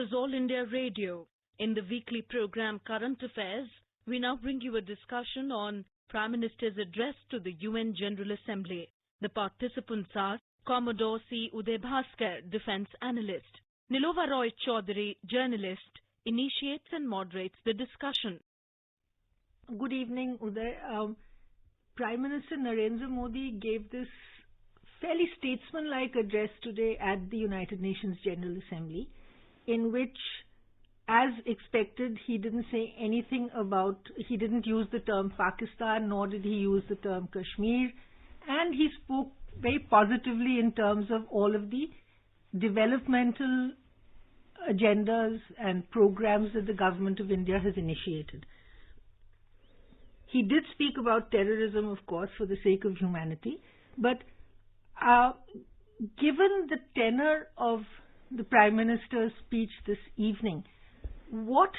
is All India Radio. In the weekly program Current Affairs, we now bring you a discussion on Prime Minister's address to the UN General Assembly. The participants are Commodore C. Uday Bhaskar, Defence Analyst. Nilova Roy Chaudhary, Journalist, initiates and moderates the discussion. Good evening, Uday. Prime Minister Narendra Modi gave this fairly statesmanlike address today at the United Nations General Assembly, in which, as expected, he didn't use the term Pakistan, nor did he use the term Kashmir, and he spoke very positively in terms of all of the developmental agendas and programs that the government of India has initiated. He did speak about terrorism, of course, for the sake of humanity, but given the tenor of the Prime Minister's speech this evening, what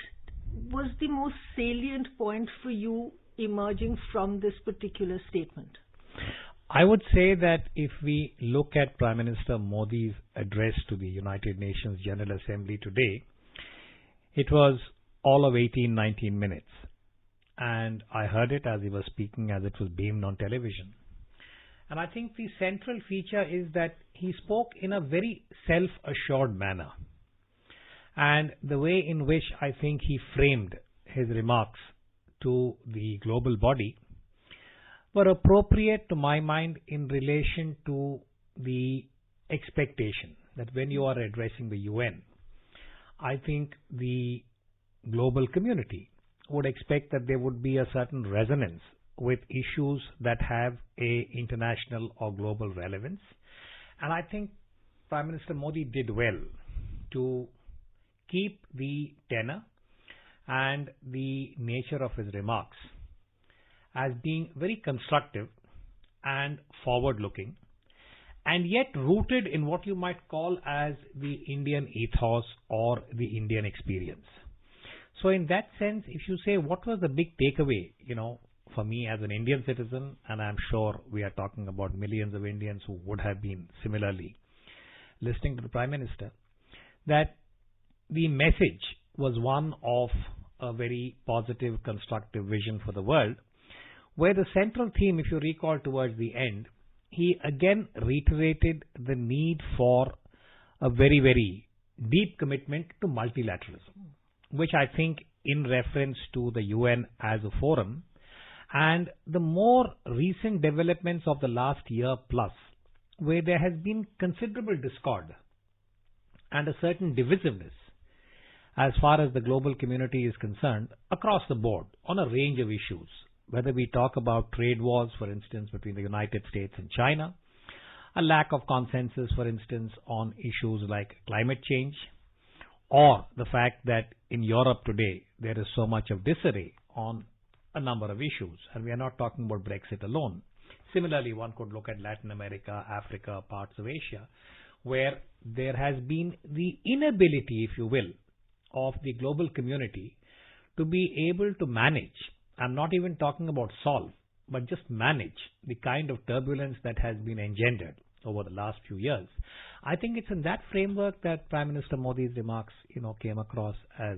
was the most salient point for you emerging from this particular statement? I would say that if we look at Prime Minister Modi's address to the United Nations General Assembly today, it was all of 18-19 minutes. And I heard it as he was speaking, as it was beamed on television. And I think the central feature is that he spoke in a very self-assured manner. And the way in which I think he framed his remarks to the global body were appropriate to my mind in relation to the expectation that when you are addressing the UN, I think the global community would expect that there would be a certain resonance with issues that have a international or global relevance. And I think Prime Minister Modi did well to keep the tenor and the nature of his remarks as being very constructive and forward-looking, and yet rooted in what you might call as the Indian ethos or the Indian experience. So in that sense, if you say what was the big takeaway, for me as an Indian citizen, and I'm sure we are talking about millions of Indians who would have been similarly listening to the Prime Minister, that the message was one of a very positive, constructive vision for the world, where the central theme, if you recall towards the end, he again reiterated the need for a very, very deep commitment to multilateralism, which I think in reference to the UN as a forum and the more recent developments of the last year plus, where there has been considerable discord and a certain divisiveness as far as the global community is concerned across the board on a range of issues, whether we talk about trade wars, for instance, between the United States and China, a lack of consensus, for instance, on issues like climate change, or the fact that in Europe today there is so much of disarray on a number of issues, and we are not talking about Brexit alone. Similarly, one could look at Latin America, Africa, parts of Asia, where there has been the inability, if you will, of the global community to be able to manage, I'm not even talking about solve, but just manage the kind of turbulence that has been engendered over the last few years. I think it's in that framework that Prime Minister Modi's remarks, came across as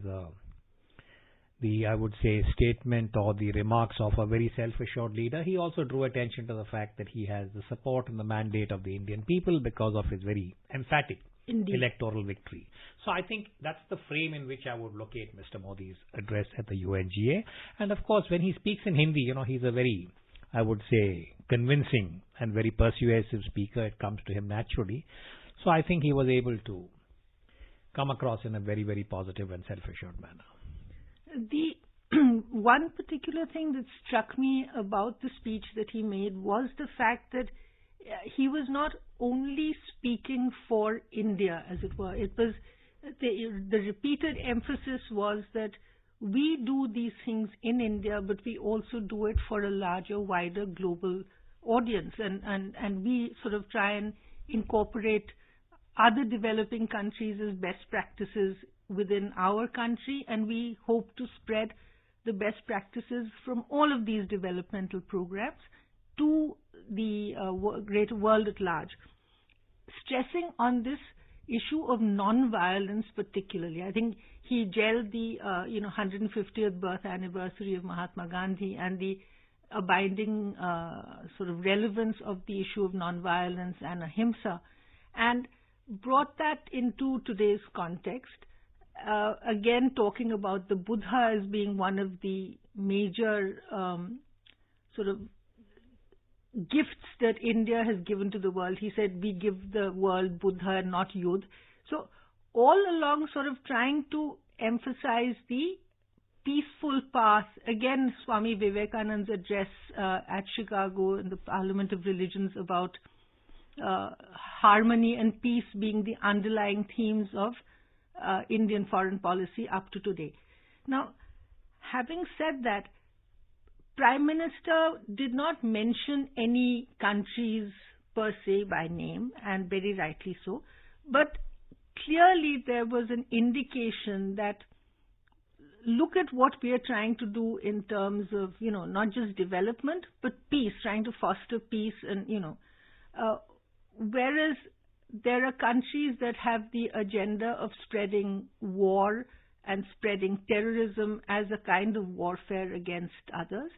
I would say, statement or the remarks of a very self-assured leader. He also drew attention to the fact that he has the support and the mandate of the Indian people because of his very emphatic electoral victory. So I think that's the frame in which I would locate Mr. Modi's address at the UNGA. And of course, when he speaks in Hindi, he's a very, I would say, convincing and very persuasive speaker. It comes to him naturally. So I think he was able to come across in a very, very positive and self-assured manner. The one particular thing that struck me about the speech that he made was the fact that he was not only speaking for India, as it were. It was the repeated emphasis was that we do these things in India, but we also do it for a larger, wider global audience, and we sort of try and incorporate other developing countries as best practices within our country, and we hope to spread the best practices from all of these developmental programs to the greater world at large. Stressing on this issue of non-violence particularly. I think he gelled the 150th birth anniversary of Mahatma Gandhi and the abiding sort of relevance of the issue of non-violence and ahimsa, and brought that into today's context. Again, talking about the Buddha as being one of the major sort of gifts that India has given to the world. He said, we give the world Buddha and not Yudh. So all along sort of trying to emphasize the peaceful path. Again, Swami Vivekananda's address at Chicago in the Parliament of Religions about harmony and peace being the underlying themes of Indian foreign policy up to today. Now, having said that, Prime Minister did not mention any countries per se by name, and very rightly so, but clearly there was an indication that look at what we are trying to do in terms of, not just development, but peace, trying to foster peace and, whereas there are countries that have the agenda of spreading war and spreading terrorism as a kind of warfare against others.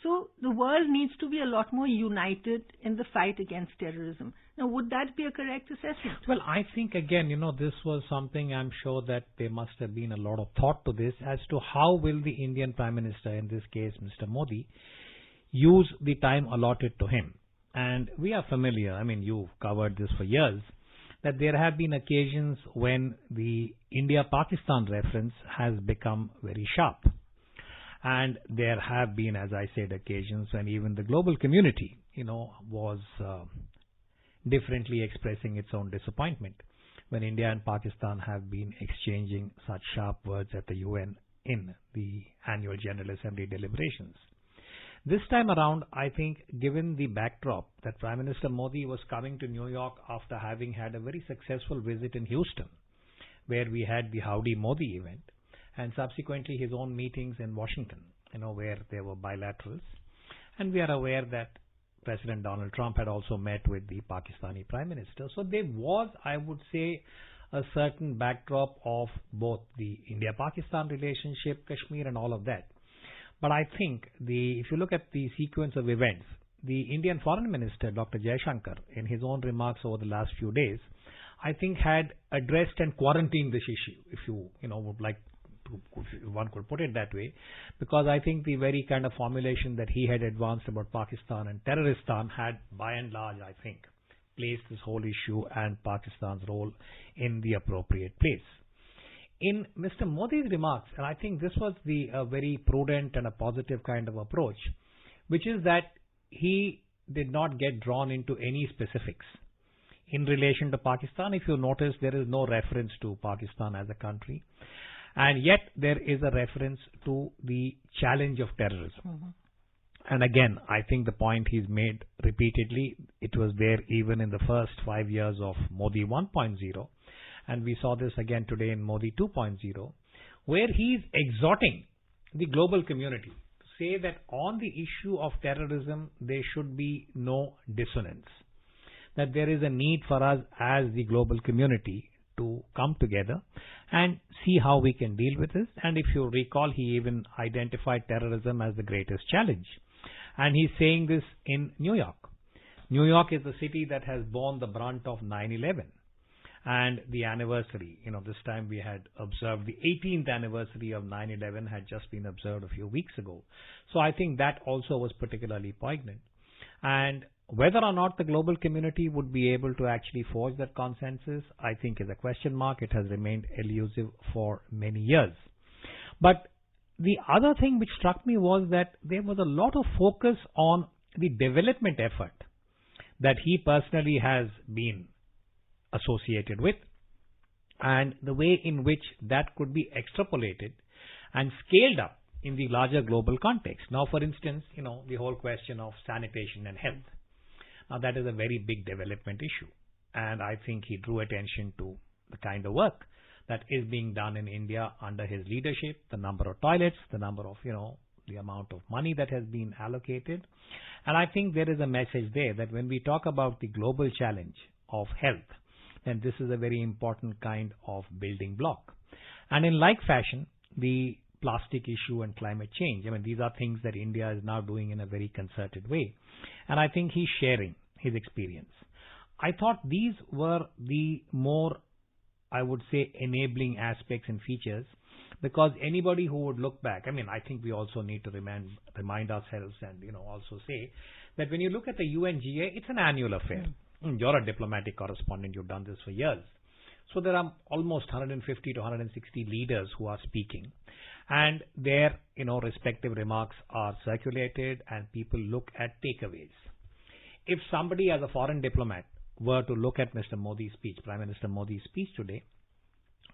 So the world needs to be a lot more united in the fight against terrorism. Now, would that be a correct assessment? Well, I think, again, this was something I'm sure that there must have been a lot of thought to this as to how will the Indian Prime Minister, in this case Mr. Modi, use the time allotted to him. And we are familiar, you've covered this for years, that there have been occasions when the India-Pakistan reference has become very sharp. And there have been, as I said, occasions when even the global community, was differently expressing its own disappointment when India and Pakistan have been exchanging such sharp words at the UN in the annual General Assembly deliberations. This time around, I think, given the backdrop that Prime Minister Modi was coming to New York after having had a very successful visit in Houston, where we had the Howdy Modi event, and subsequently his own meetings in Washington, where there were bilaterals. And we are aware that President Donald Trump had also met with the Pakistani Prime Minister. So there was, I would say, a certain backdrop of both the India-Pakistan relationship, Kashmir and all of that. But I think if you look at the sequence of events, the Indian Foreign Minister, Dr. Jaishankar, in his own remarks over the last few days, I think had addressed and quarantined this issue, if you would like to, if one could put it that way, because I think the very kind of formulation that he had advanced about Pakistan and terroristan had, by and large, I think, placed this whole issue and Pakistan's role in the appropriate place. In Mr. Modi's remarks, and I think this was a very prudent and a positive kind of approach, which is that he did not get drawn into any specifics. In relation to Pakistan, if you notice, there is no reference to Pakistan as a country, and yet there is a reference to the challenge of terrorism. Mm-hmm. And again, I think the point he's made repeatedly, it was there even in the first 5 years of Modi 1.0, and we saw this again today in Modi 2.0, where he's exhorting the global community to say that on the issue of terrorism, there should be no dissonance, that there is a need for us as the global community to come together and see how we can deal with this. And if you recall, he even identified terrorism as the greatest challenge. And he's saying this in New York. New York is the city that has borne the brunt of 9/11. And the anniversary, this time we had observed the 18th anniversary of 9/11 had just been observed a few weeks ago. So I think that also was particularly poignant. And whether or not the global community would be able to actually forge that consensus, I think is a question mark. It has remained elusive for many years. But the other thing which struck me was that there was a lot of focus on the development effort that he personally has been associated with, and the way in which that could be extrapolated and scaled up in the larger global context. Now, for instance, the whole question of sanitation and health. Now, that is a very big development issue, and I think he drew attention to the kind of work that is being done in India under his leadership, the number of toilets, the number of, the amount of money that has been allocated. And I think there is a message there that when we talk about the global challenge of health, then this is a very important kind of building block. And in like fashion, the plastic issue and climate change, I mean, these are things that India is now doing in a very concerted way. And I think he's sharing his experience. I thought these were the more, I would say, enabling aspects and features, because anybody who would look back, I mean, I think we also need to remind ourselves and, also say that when you look at the UNGA, it's an annual affair. You're a diplomatic correspondent. You've done this for years. So there are almost 150 to 160 leaders who are speaking, and their, respective remarks are circulated and people look at takeaways. If somebody as a foreign diplomat were to look at Mr. Modi's speech, Prime Minister Modi's speech today,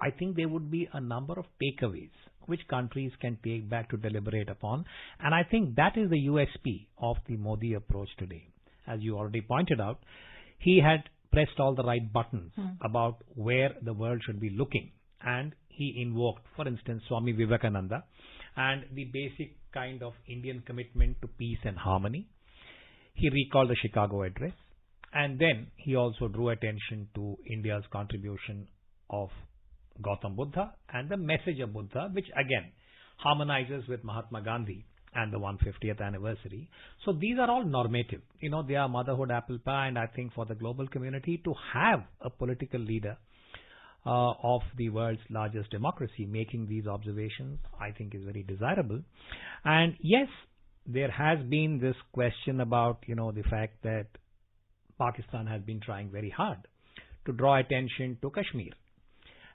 I think there would be a number of takeaways which countries can take back to deliberate upon. And I think that is the USP of the Modi approach today. As you already pointed out, he had pressed all the right buttons about where the world should be looking. And he invoked, for instance, Swami Vivekananda and the basic kind of Indian commitment to peace and harmony. He recalled the Chicago Address. And then he also drew attention to India's contribution of Gautam Buddha and the message of Buddha, which again harmonizes with Mahatma Gandhi and the 150th anniversary. So these are all normative. They are motherhood apple pie, and I think for the global community to have a political leader of the world's largest democracy making these observations, I think is very desirable. And yes, there has been this question about, the fact that Pakistan has been trying very hard to draw attention to Kashmir.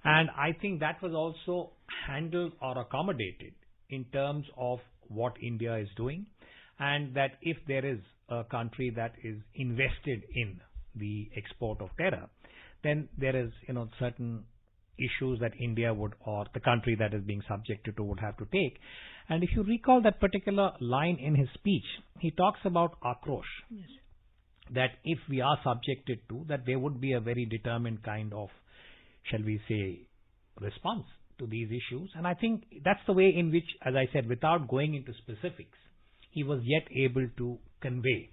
And I think that was also handled or accommodated in terms of what India is doing, and that if there is a country that is invested in the export of terror, then there is, certain issues that India would, or the country that is being subjected to, would have to take. And if you recall that particular line in his speech, he talks about Akrosh. Yes. That if we are subjected to, that there would be a very determined kind of, shall we say, response to these issues. And I think that's the way in which, as I said, without going into specifics, he was yet able to convey,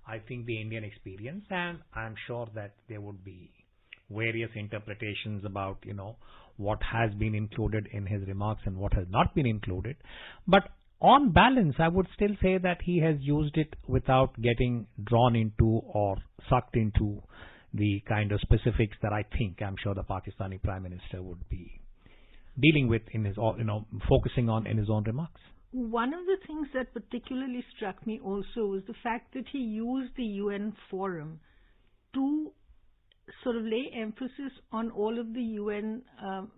I think, the Indian experience. And I'm sure that there would be various interpretations about, what has been included in his remarks and what has not been included. But on balance, I would still say that he has used it without getting drawn into or sucked into the kind of specifics that I'm sure the Pakistani Prime Minister would be dealing with in his, focusing on in his own remarks. One of the things that particularly struck me also was the fact that he used the UN forum to sort of lay emphasis on all of the UN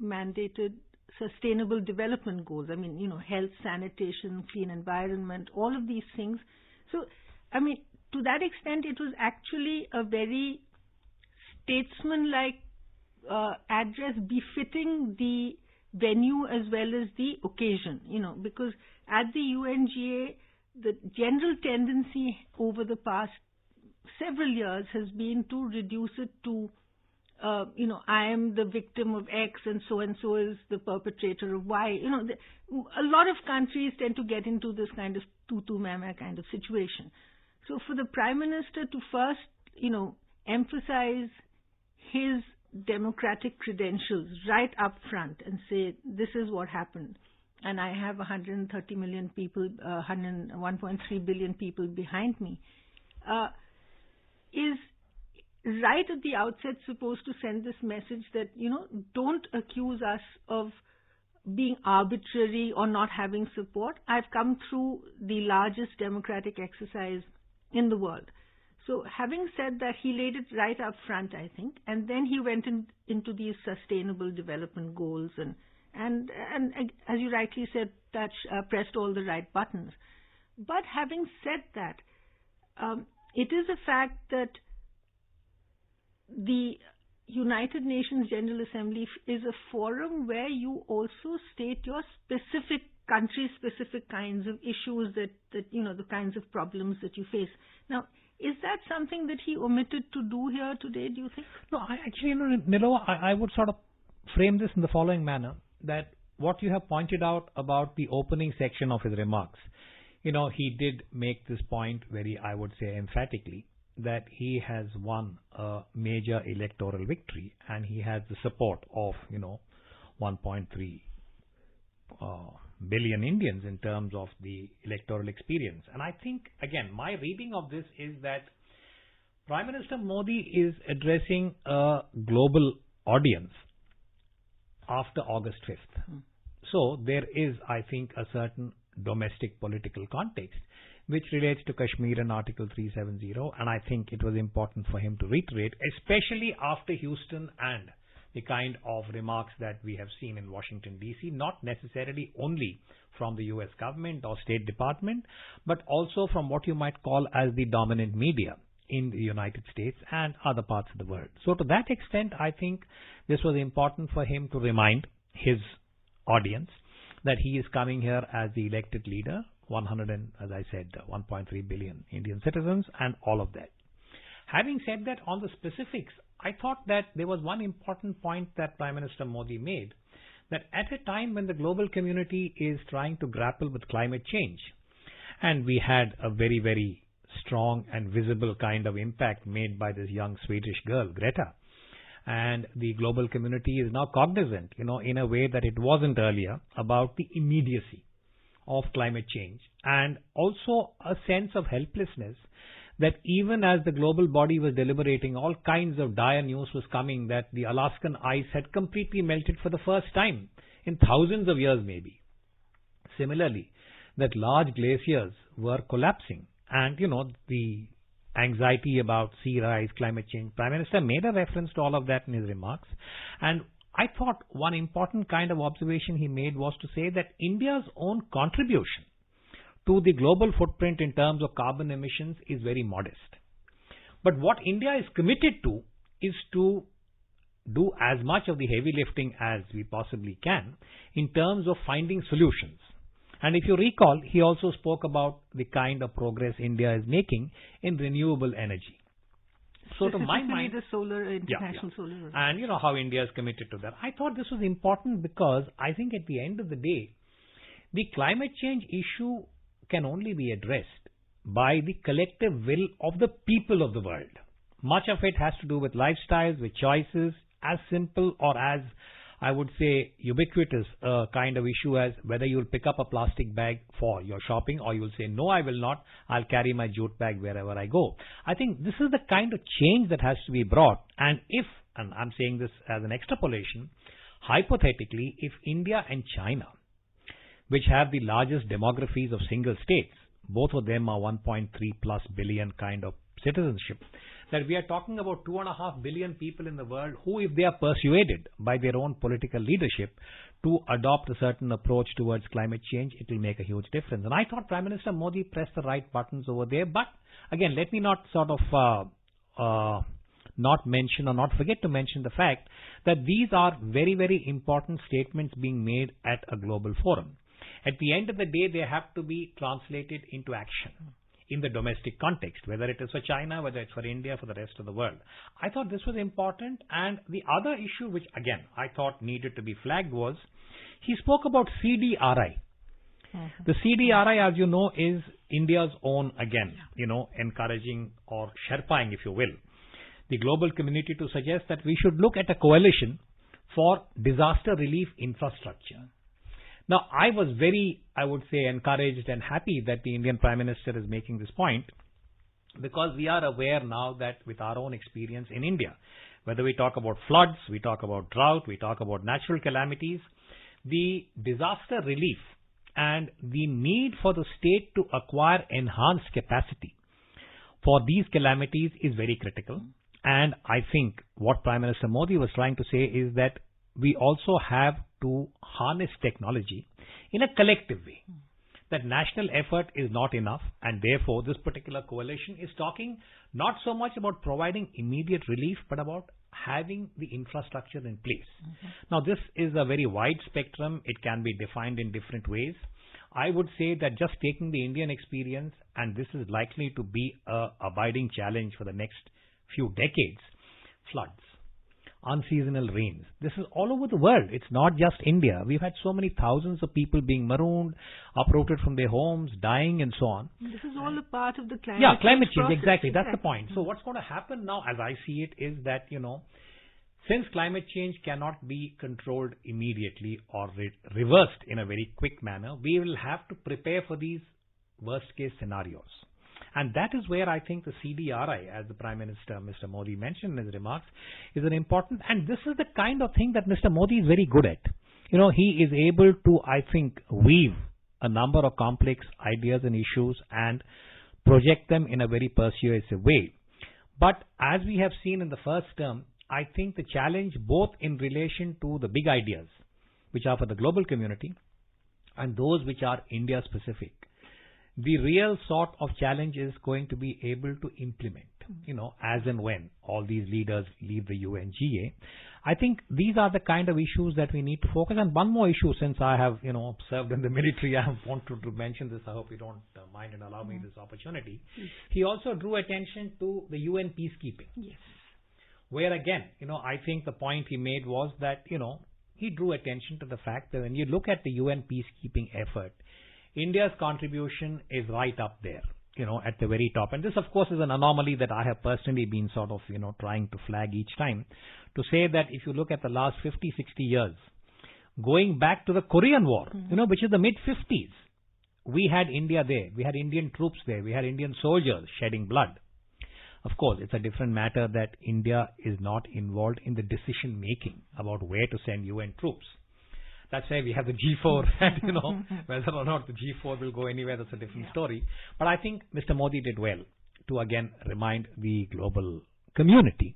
mandated sustainable development goals. I mean, health, sanitation, clean environment, all of these things. So, to that extent, it was actually a very statesman-like address befitting the venue as well as the occasion, because at the UNGA, the general tendency over the past several years has been to reduce it to, I am the victim of X and so is the perpetrator of Y. A lot of countries tend to get into this kind of tutu mama kind of situation. So for the Prime Minister to first, emphasize his democratic credentials right up front and say, this is what happened, and I have 130 million people, 1.3 billion people behind me, is right at the outset supposed to send this message that, don't accuse us of being arbitrary or not having support. I've come through the largest democratic exercise in the world. So having said that, he laid it right up front, I think, and then he went into these sustainable development goals and as you rightly said, pressed all the right buttons. But having said that, it is a fact that the United Nations General Assembly is a forum where you also state your specific country-specific kinds of issues that the kinds of problems that you face. Now, is that something that he omitted to do here today, do you think? No, Nilofa, I would sort of frame this in the following manner, that what you have pointed out about the opening section of his remarks, he did make this point very, I would say, emphatically, that he has won a major electoral victory and he has the support of, 1.3 billion Indians in terms of the electoral experience. And I think, again, my reading of this is that Prime Minister Modi is addressing a global audience after August 5th. So there is, I think, a certain domestic political context which relates to Kashmir and Article 370, and I think it was important for him to reiterate, especially after Houston and the kind of remarks that we have seen in Washington, D.C., not necessarily only from the U.S. government or State Department, but also from what you might call as the dominant media in the United States and other parts of the world. So to that extent, I think this was important for him to remind his audience that he is coming here as the elected leader, 1.3 billion Indian citizens and all of that. Having said that, on the specifics, I thought that there was one important point that Prime Minister Modi made, that at a time when the global community is trying to grapple with climate change, and we had a very, very strong and visible kind of impact made by this young Swedish girl, Greta, and the global community is now cognizant, in a way that it wasn't earlier, about the immediacy of climate change, and also a sense of helplessness that even as the global body was deliberating, all kinds of dire news was coming that the Alaskan ice had completely melted for the first time in thousands of years maybe. Similarly, that large glaciers were collapsing, and the anxiety about sea rise, climate change. Prime Minister made a reference to all of that in his remarks, and I thought one important kind of observation he made was to say that India's own contribution to the global footprint in terms of carbon emissions is very modest. But what India is committed to is to do as much of the heavy lifting as we possibly can in terms of finding solutions. And if you recall, he also spoke about the kind of progress India is making in renewable energy. So to my mind, the solar, international solar. And how India is committed to that. I thought this was important because I think at the end of the day, the climate change issue can only be addressed by the collective will of the people of the world. Much of it has to do with lifestyles, with choices, as simple or as, I would say, ubiquitous kind of issue as whether you'll pick up a plastic bag for your shopping or you'll say, no, I will not. I'll carry my jute bag wherever I go. I think this is the kind of change that has to be brought. And and I'm saying this as an extrapolation, hypothetically, if India and China, which have the largest demographies of single states, both of them are 1.3 plus billion kind of citizenship, that we are talking about 2.5 billion people in the world who, if they are persuaded by their own political leadership to adopt a certain approach towards climate change, it will make a huge difference. And I thought Prime Minister Modi pressed the right buttons over there. But again, let me not sort of not mention or not forget to mention the fact that these are very, very important statements being made at a global forum. At the end of the day, they have to be translated into action in the domestic context, whether it is for China, whether it's for India, for the rest of the world. I thought this was important. And the other issue which, again, I thought needed to be flagged was he spoke about CDRI. The CDRI, as you know, is India's own, again, encouraging or sherping, if you will, the global community to suggest that we should look at a coalition for disaster relief infrastructure. Now, I was very, I would say, encouraged and happy that the Indian Prime Minister is making this point, because we are aware now that with our own experience in India, whether we talk about floods, we talk about drought, we talk about natural calamities, the disaster relief and the need for the state to acquire enhanced capacity for these calamities is very critical. And I think what Prime Minister Modi was trying to say is that we also have to harness technology in a collective way. That national effort is not enough, and therefore this particular coalition is talking not so much about providing immediate relief, but about having the infrastructure in place. Now, this is a very wide spectrum. It can be defined in different ways. I would say that just taking the Indian experience, and this is likely to be a abiding challenge for the next few decades, floods. unseasonal rains. This is all over the world. It's not just India. We've had so many thousands of people being marooned, uprooted from their homes, dying and so on. This is all a part of the climate change. Yeah, climate change, process. exactly. That's the point. So what's going to happen now, as I see it, is that, since climate change cannot be controlled immediately or reversed in a very quick manner, we will have to prepare for these worst case scenarios. And that is where I think the CDRI, as the Prime Minister, Mr. Modi, mentioned in his remarks, is an important, and this is the kind of thing that Mr. Modi is very good at. He is able to, I think, weave a number of complex ideas and issues and project them in a very persuasive way. But as we have seen in the first term, I think the challenge both in relation to the big ideas, which are for the global community, and those which are India specific, the real sort of challenge is going to be able to implement, as and when all these leaders leave the UNGA. I think these are the kind of issues that we need to focus on. One more issue, since I have, served in the military, I wanted to mention this. I hope you don't mind and allow me this opportunity. He also drew attention to the UN peacekeeping. Yes. Where again, I think the point he made was that, he drew attention to the fact that when you look at the UN peacekeeping effort, India's contribution is right up there, at the very top. And this, of course, is an anomaly that I have personally been sort of, trying to flag each time, to say that if you look at the last 50, 60 years, going back to the Korean War, which is the mid-50s, we had India there. We had Indian troops there. We had Indian soldiers shedding blood. Of course, it's a different matter that India is not involved in the decision making about where to send UN troops. That's why we have the G4, and whether or not the G4 will go anywhere, that's a different story. But I think Mr. Modi did well to again remind the global community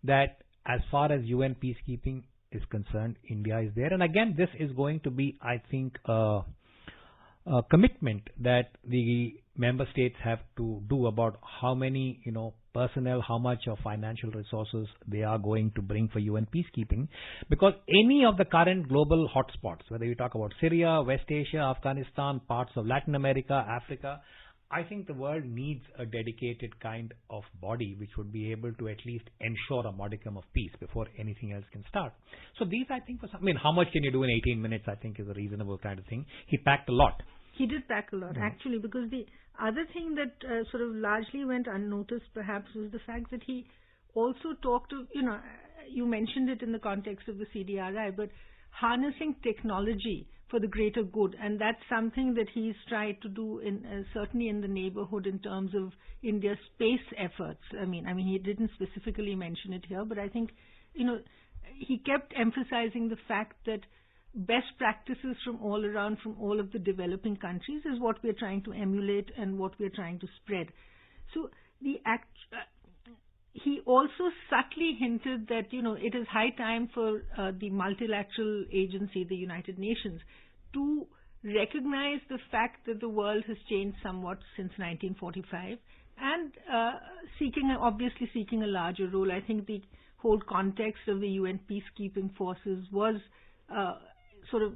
that as far as UN peacekeeping is concerned, India is there. And again, this is going to be, I think, a commitment that the member states have to do about how many, personnel, how much of financial resources they are going to bring for UN peacekeeping. Because any of the current global hotspots, whether you talk about Syria, West Asia, Afghanistan, parts of Latin America, Africa, I think the world needs a dedicated kind of body which would be able to at least ensure a modicum of peace before anything else can start. So these, I think, how much can you do in 18 minutes, I think, is a reasonable kind of thing. He packed a lot. He did pack a lot, actually, because the other thing that sort of largely went unnoticed, perhaps, was the fact that he also talked of, you mentioned it in the context of the CDRI, but harnessing technology for the greater good. And that's something that he's tried to do certainly in the neighborhood in terms of India's space efforts. I mean, he didn't specifically mention it here, but I think, he kept emphasizing the fact that best practices from all around, from all of the developing countries, is what we're trying to emulate and what we're trying to spread. So he also subtly hinted that, it is high time for the multilateral agency, the United Nations, to recognize the fact that the world has changed somewhat since 1945 and obviously seeking a larger role. I think the whole context of the UN peacekeeping forces was sort of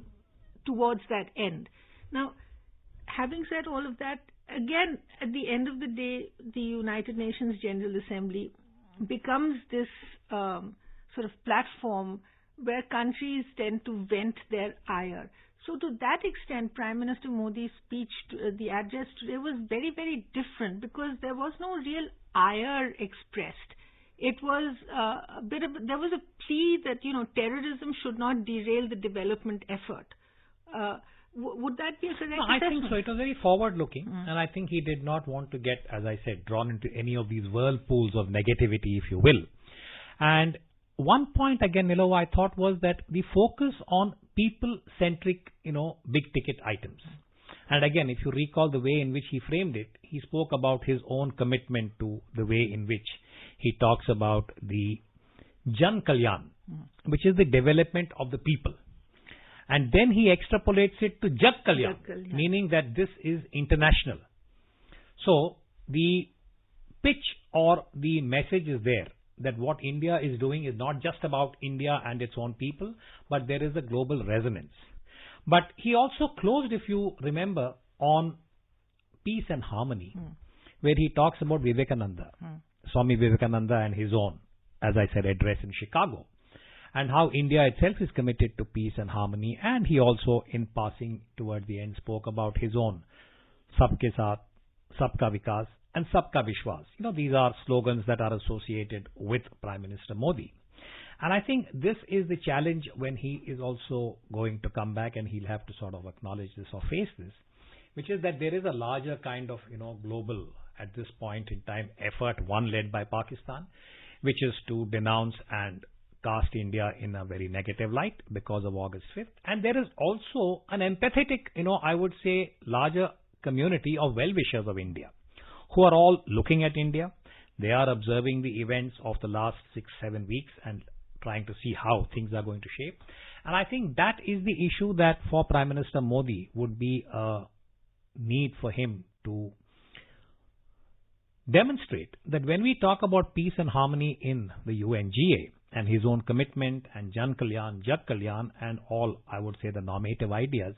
towards that end. Now, having said all of that, again, at the end of the day, the United Nations General Assembly becomes this sort of platform where countries tend to vent their ire. So to that extent, Prime Minister Modi's speech, the address today, was very, very different because there was no real ire expressed. It was there was a plea that, terrorism should not derail the development effort. Would that be a correct assessment? I think so. It was very forward-looking, and I think he did not want to get, as I said, drawn into any of these whirlpools of negativity, if you will. And one point, again, Nilo, I thought was that the focus on people-centric, big-ticket items. And again, if you recall the way in which he framed it, he spoke about his own commitment to the way in which he talks about the Jan Kalyan, which is the development of the people. And then he extrapolates it to Jag Kalyan, meaning that this is international. So the pitch or the message is there that what India is doing is not just about India and its own people, but there is a global resonance. But he also closed, if you remember, on peace and harmony, where he talks about Vivekananda, Swami Vivekananda, and his own, as I said, address in Chicago. and how India itself is committed to peace and harmony. And he also, in passing toward the end, spoke about his own Sabke Saath, Sabka Vikas and Sabka Vishwas. These are slogans that are associated with Prime Minister Modi. And I think this is the challenge when he is also going to come back, and he'll have to sort of acknowledge this or face this, which is that there is a larger kind of, global, at this point in time, effort, one led by Pakistan, which is to denounce and cast India in a very negative light because of August 5th. And there is also an empathetic, I would say, larger community of well-wishers of India who are all looking at India. They are observing the events of the last 6-7 weeks and trying to see how things are going to shape. And I think that is the issue that for Prime Minister Modi would be a need for him to demonstrate that when we talk about peace and harmony in the UNGA and his own commitment and Jan Kalyan, Jag Kalyan and all, I would say, the normative ideas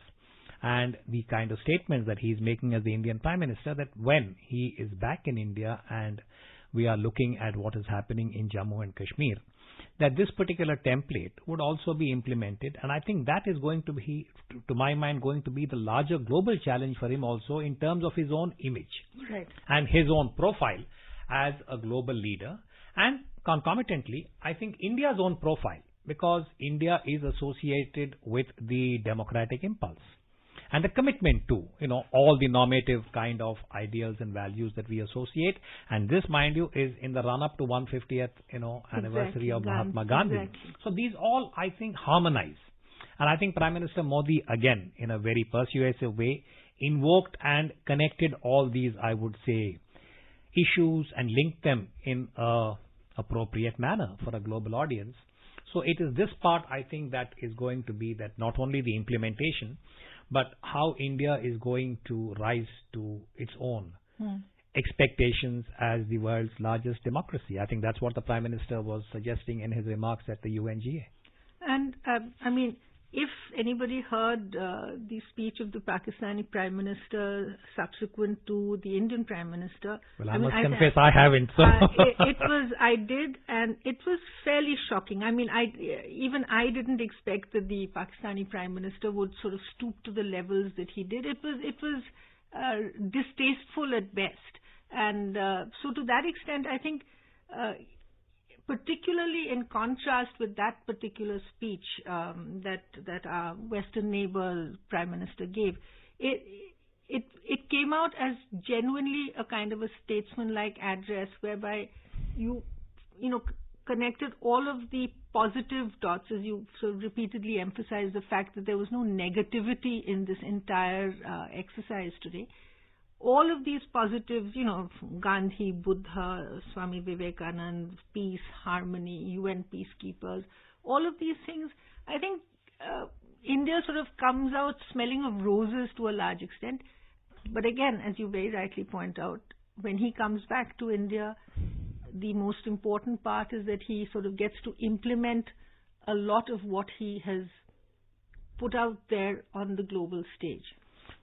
and the kind of statements that he is making as the Indian Prime Minister, that when he is back in India and we are looking at what is happening in Jammu and Kashmir, that this particular template would also be implemented. And I think that is going to be, to my mind, going to be the larger global challenge for him also in terms of his own image and his own profile as a global leader. And concomitantly, I think India's own profile, because India is associated with the democratic impulse and the commitment to, all the normative kind of ideals and values that we associate. And this, mind you, is in the run-up to 150th, anniversary of Mahatma Gandhi. Exactly. So these all, I think, harmonize. And I think Prime Minister Modi, again, in a very persuasive way, invoked and connected all these, I would say, issues and linked them in a appropriate manner for a global audience. So it is this part, I think, that is going to be that not only the implementation, but how India is going to rise to its own expectations as the world's largest democracy. I think that's what the Prime Minister was suggesting in his remarks at the UNGA. And, if anybody heard the speech of the Pakistani Prime Minister subsequent to the Indian Prime Minister... Well, I must confess I haven't. So. I did, and it was fairly shocking. I didn't expect that the Pakistani Prime Minister would sort of stoop to the levels that he did. It was distasteful at best. And so to that extent, I think... particularly in contrast with that particular speech that our Western neighbor Prime Minister gave, it came out as genuinely a kind of a statesman-like address whereby you connected all of the positive dots, as you so repeatedly emphasized the fact that there was no negativity in this entire exercise today. All of these positives, Gandhi, Buddha, Swami Vivekananda, peace, harmony, UN peacekeepers, all of these things, I think India sort of comes out smelling of roses to a large extent. But again, as you very rightly point out, when he comes back to India, the most important part is that he sort of gets to implement a lot of what he has put out there on the global stage.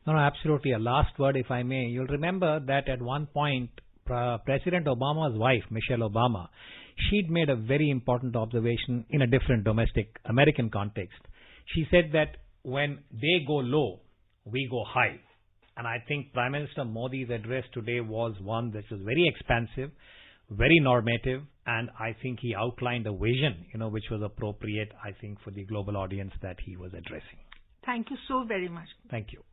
No, absolutely. A last word, if I may. You'll remember that at one point, President Obama's wife, Michelle Obama, she'd made a very important observation in a different domestic American context. She said that when they go low, we go high. And I think Prime Minister Modi's address today was one that was very expansive, very normative, and I think he outlined a vision, which was appropriate, I think, for the global audience that he was addressing. Thank you so very much. Thank you.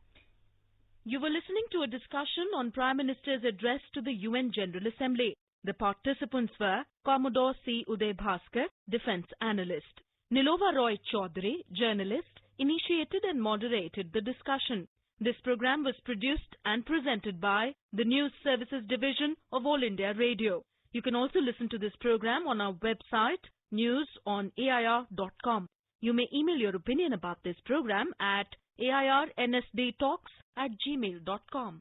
You were listening to a discussion on Prime Minister's address to the UN General Assembly. The participants were Commodore C. Uday Bhaskar, Defence Analyst. Nilova Roy Chaudhary, Journalist, initiated and moderated the discussion. This program was produced and presented by the News Services Division of All India Radio. You can also listen to this program on our website, newsonair.com. You may email your opinion about this program at airnsdtalks@gmail.com.